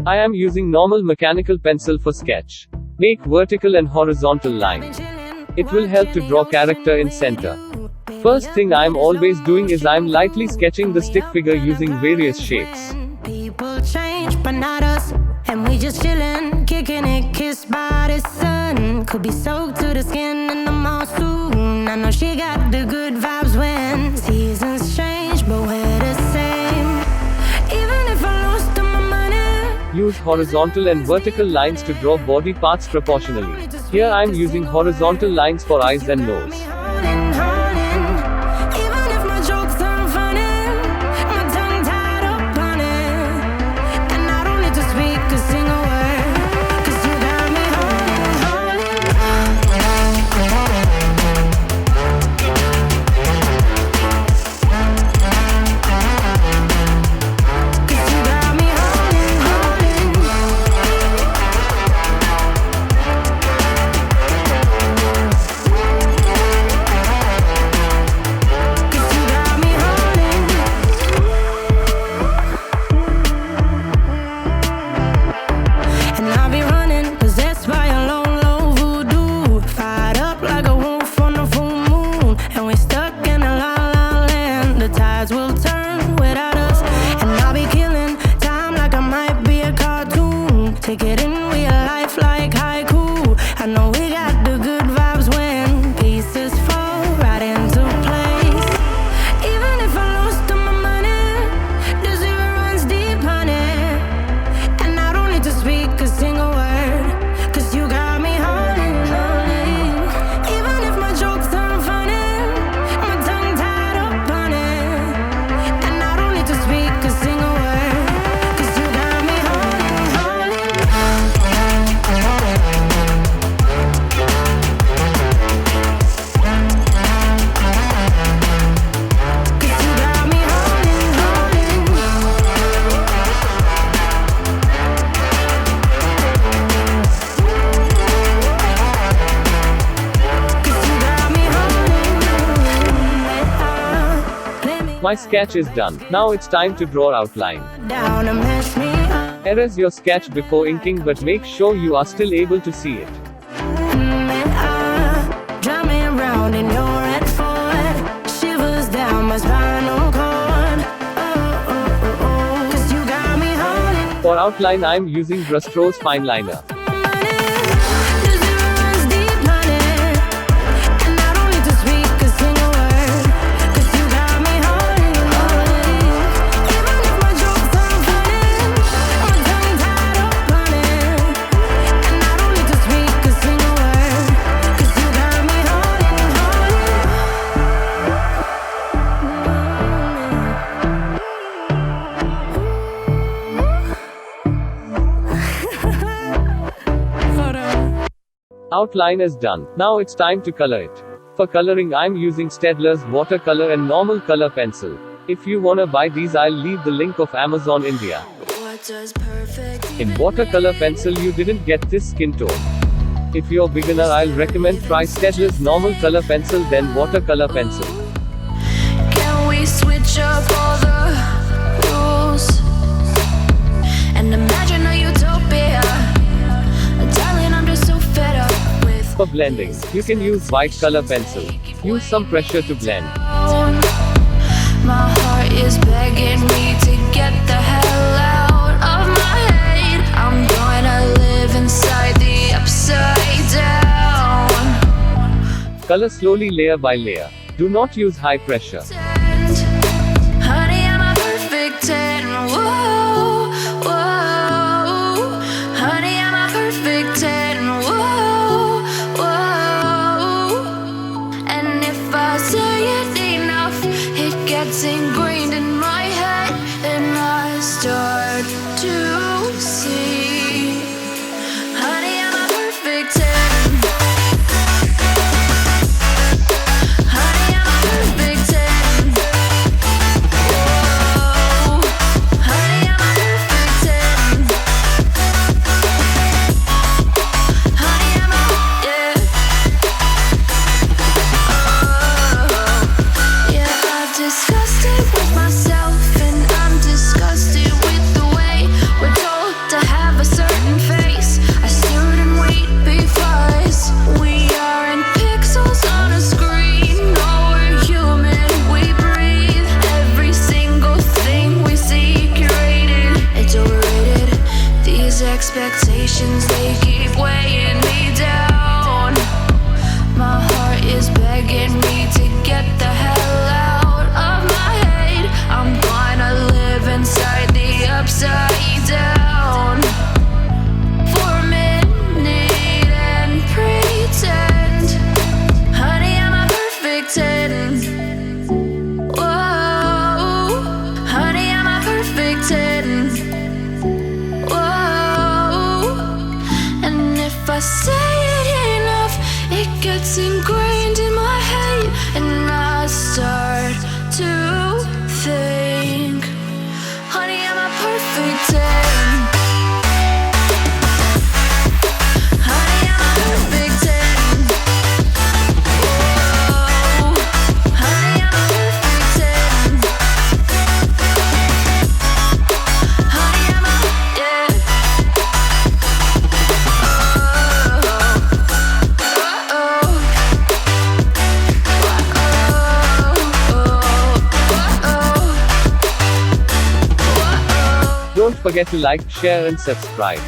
I am using normal mechanical pencil for sketch. Make vertical and horizontal line. It will help to draw character in center. First thing I'm always doing is I'm lightly sketching the stick figure using various shapes. People change, but not us. And we just chillin', kicking it, kissed by the sun. Could be soaked to the skin in the monsoon. I know she got the good vibes when seasons change, but we're the same. Even if I lost all my money. Use horizontal and vertical lines to draw body parts proportionally. Here I'm using horizontal lines for eyes and nose. Will turn without us, and I'll be killing time like I might be a cartoon. Take it in real life like haiku. I know we got the good vibes when pieces fall right into place. Even if I lost all my money, the zero runs deep, honey. And I don't need to speak a single word, cause you got me holding, holding. Even if my jokes aren't funny, my tongue tied up on it. Speak a single word, cause you got me holding, holding. Cause you got me holding, holding. Cause you got me holding. My sketch is done. Now it's time to draw outline. Down and mess me up. Erase your sketch before inking, but make sure you are still able to see it. Drive me around in your red Ford. Shivers down my spinal cord. Cause you got me holding. For outline I'm using Brustro's fine liner. Outline is done. Now it's time to color it. For coloring I'm using Staedtler's watercolor and normal color pencil. If you wanna buy these I'll leave the link of Amazon India. In watercolor pencil you didn't get this skin tone. If you're beginner I'll recommend try Staedtler's normal color pencil then watercolor pencil. Can we switch up all the rules and imagine a utopia? Darling, I'm just so fed up with. For blending, you can use white color pencil. Use some pressure to blend. My heart is begging me to get the hell out of my head. I'm gonna live inside the upside down. Color slowly layer by layer. Do not use high pressure. Honey, I'm a perfect 10. Whoa, whoa. Honey, I'm a perfect 10. Whoa, whoa. And if I say it enough, it gets ingrained in my head, and I start to see. Honey, I'm a perfect 10. Honey, I'm a perfect 10. forget to like, share and subscribe.